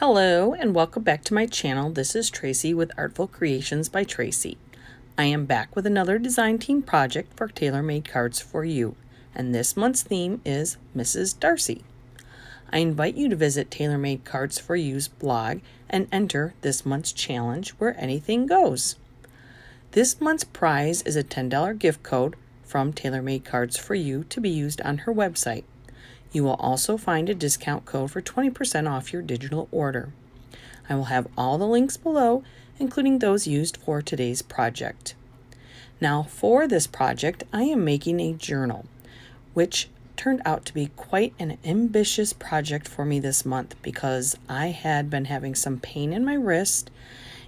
Hello and welcome back to my channel. This is Tracy with Artful Creations by Tracy. I am back with another design team project for tailor-made cards for you, and this month's theme is Mrs. Darcy. I invite you to visit TaylorMade Cards for You's blog and enter this month's challenge where anything goes. This month's prize is a $10 gift code from TaylorMade Cards for You to be used on her website. You will also find a discount code for 20% off your digital order. I will have all the links below, including those used for today's project. Now for this project, I am making a journal, which turned out to be quite an ambitious project for me this month because I had been having some pain in my wrist,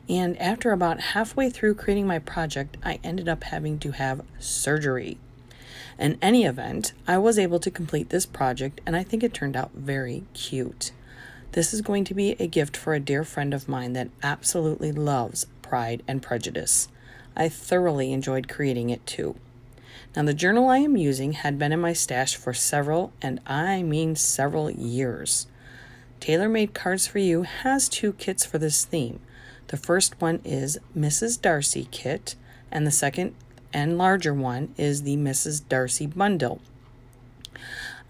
and after about halfway through creating my project, I ended up having to have surgery. In any event, I was able to complete this project and I think it turned out very cute. This is going to be a gift for a dear friend of mine that absolutely loves Pride and Prejudice. I thoroughly enjoyed creating it too. Now the journal I am using had been in my stash for several, and I mean several years. TaylorMade Cards for You has two kits for this theme. The first one is Mrs. Darcy kit, and the second and larger one is the Mrs. Darcy bundle.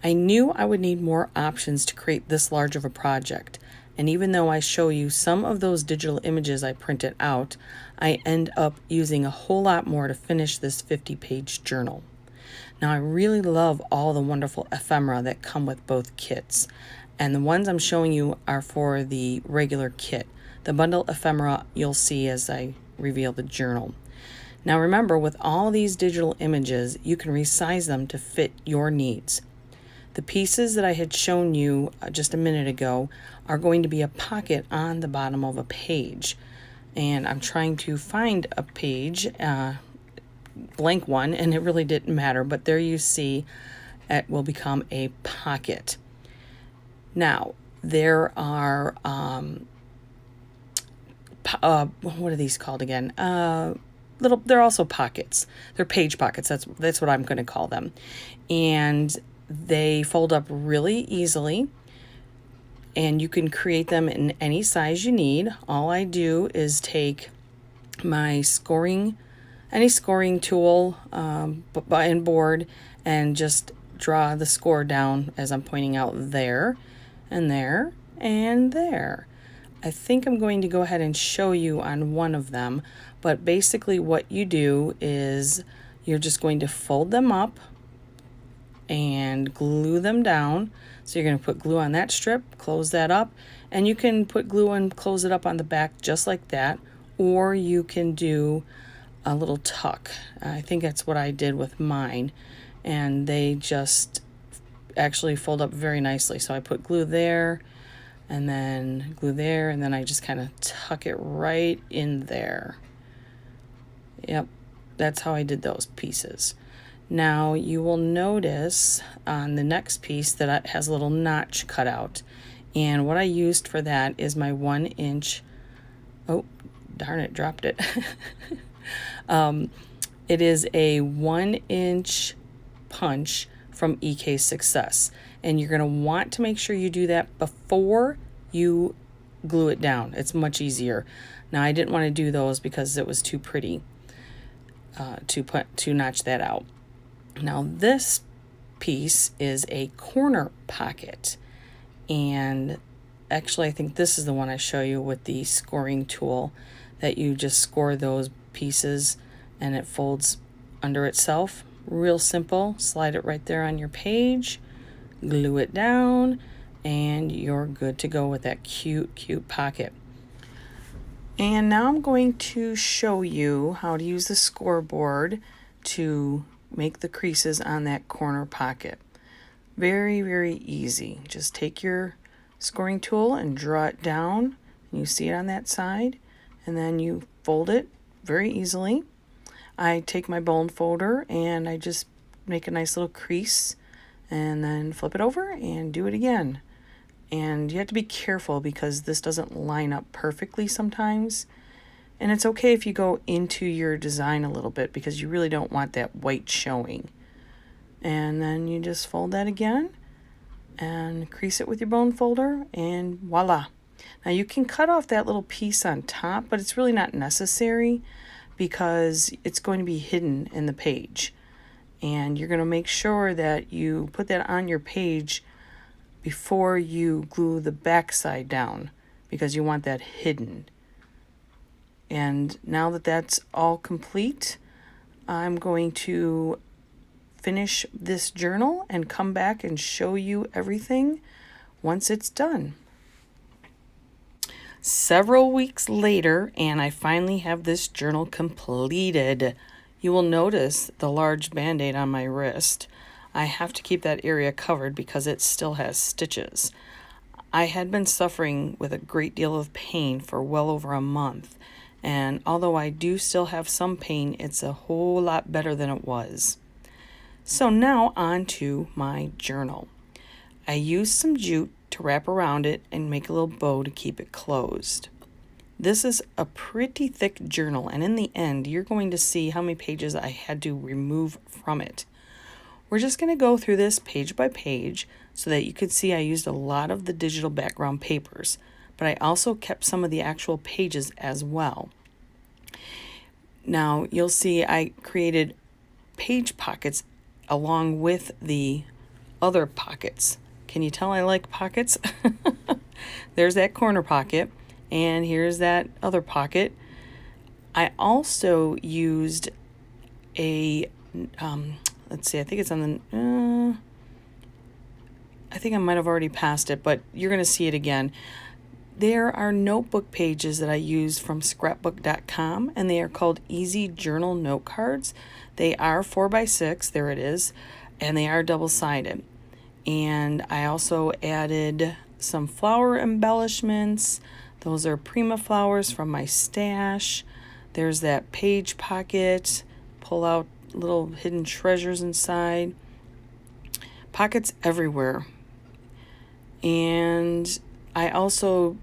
I knew I would need more options to create this large of a project, and even though I show you some of those digital images I printed out, I end up using a whole lot more to finish this 50-page journal. Now I really love all the wonderful ephemera that come with both kits, and the ones I'm showing you are for the regular kit. The bundle ephemera you'll see as I reveal the journal. Now remember, with all these digital images, you can resize them to fit your needs. The pieces that I had shown you just a minute ago are going to be a pocket on the bottom of a page. And I'm trying to find a page, blank one, and it really didn't matter, but there you see it will become a pocket. Now, there are, what are these called again? They're also pockets. They're page pockets. That's what I'm going to call them. And they fold up really easily, and you can create them in any size you need. All I do is take my any scoring tool and board and just draw the score down as I'm pointing out there and there and there. I think I'm going to go ahead and show you on one of them, but basically what you do is you're just going to fold them up and glue them down. So you're going to put glue on that strip, close that up, and you can put glue and close it up on the back just like that, or you can do a little tuck. I think that's what I did with mine, and they just actually fold up very nicely. So I put glue there, and then glue there, and then I just kind of tuck it right in there. Yep, that's how I did those pieces. Now you will notice on the next piece that it has a little notch cut out, and what I used for that is my 1-inch, oh darn it, dropped it. It is a 1-inch punch from EK Success, and you're going to want to make sure you do that before you glue it down. It's much easier. Now I didn't want to do those because it was too pretty to notch that out. Now this piece is a corner pocket, and actually I think this is the one I show you with the scoring tool, that you just score those pieces and it folds under itself. Real simple. Slide it right there on your page, glue it down, and you're good to go with that cute pocket. And now I'm going to show you how to use the scoreboard to make the creases on that corner pocket. Very easy. Just take your scoring tool and draw it down, and you see it on that side, and then you fold it very easily. I take my bone folder and I just make a nice little crease and then flip it over and do it again. And you have to be careful because this doesn't line up perfectly sometimes. And it's okay if you go into your design a little bit because you really don't want that white showing. And then you just fold that again and crease it with your bone folder, and voila. Now you can cut off that little piece on top, but it's really not necessary because it's going to be hidden in the page. And you're going to make sure that you put that on your page before you glue the back side down, because you want that hidden. And now that that's all complete, I'm going to finish this journal and come back and show you everything once it's done. Several weeks later, and I finally have this journal completed. You will notice the large band-aid on my wrist. I have to keep that area covered because it still has stitches. I had been suffering with a great deal of pain for well over a month, and although I do still have some pain, it's a whole lot better than it was. So now on to my journal. I used some jute to wrap around it and make a little bow to keep it closed. This is a pretty thick journal, and in the end, you're going to see how many pages I had to remove from it. We're just going to go through this page by page so that you can see I used a lot of the digital background papers, but I also kept some of the actual pages as well. Now, you'll see I created page pockets along with the other pockets. Can you tell I like pockets? There's that corner pocket, and here's that other pocket. I also used a, let's see, I think it's on the, I think I might have already passed it, but you're going to see it again. There are notebook pages that I use from scrapbook.com, and they are called Easy Journal Note Cards. They are 4x6, there it is, and they are double-sided. And I also added some flower embellishments. Those are Prima flowers from my stash. There's that page pocket. Pull out little hidden treasures inside. Pockets everywhere. And I also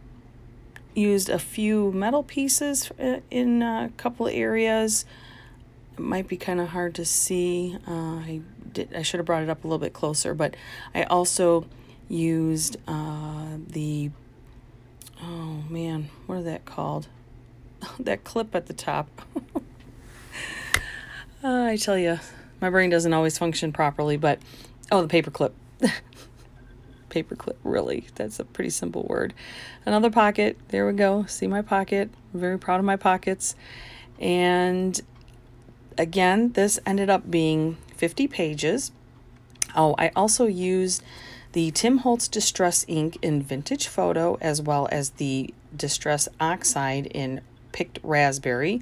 used a few metal pieces in a couple of areas. It might be kind of hard to see. I should have brought it up a little bit closer, but I also used the, oh man, what is that called? That clip at the top. I tell you, my brain doesn't always function properly, but, oh, the paper clip. Paper clip, really, that's a pretty simple word. Another pocket, there we go, see my pocket. I'm very proud of my pockets. And again, this ended up being 50 pages. Oh, I also used the Tim Holtz Distress ink in Vintage Photo, as well as the Distress Oxide in Picked Raspberry.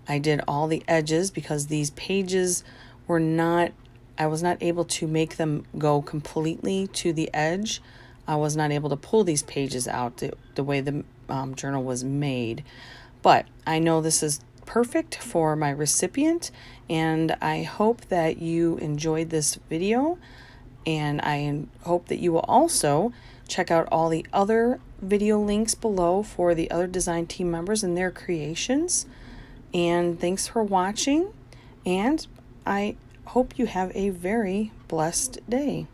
I did all the edges because these pages were not, I was not able to make them go completely to the edge. I was not able to pull these pages out the way the journal was made. But I know this is perfect for my recipient, and I hope that you enjoyed this video, and I hope that you will also check out all the other video links below for the other design team members and their creations. And thanks for watching, and I hope you have a very blessed day.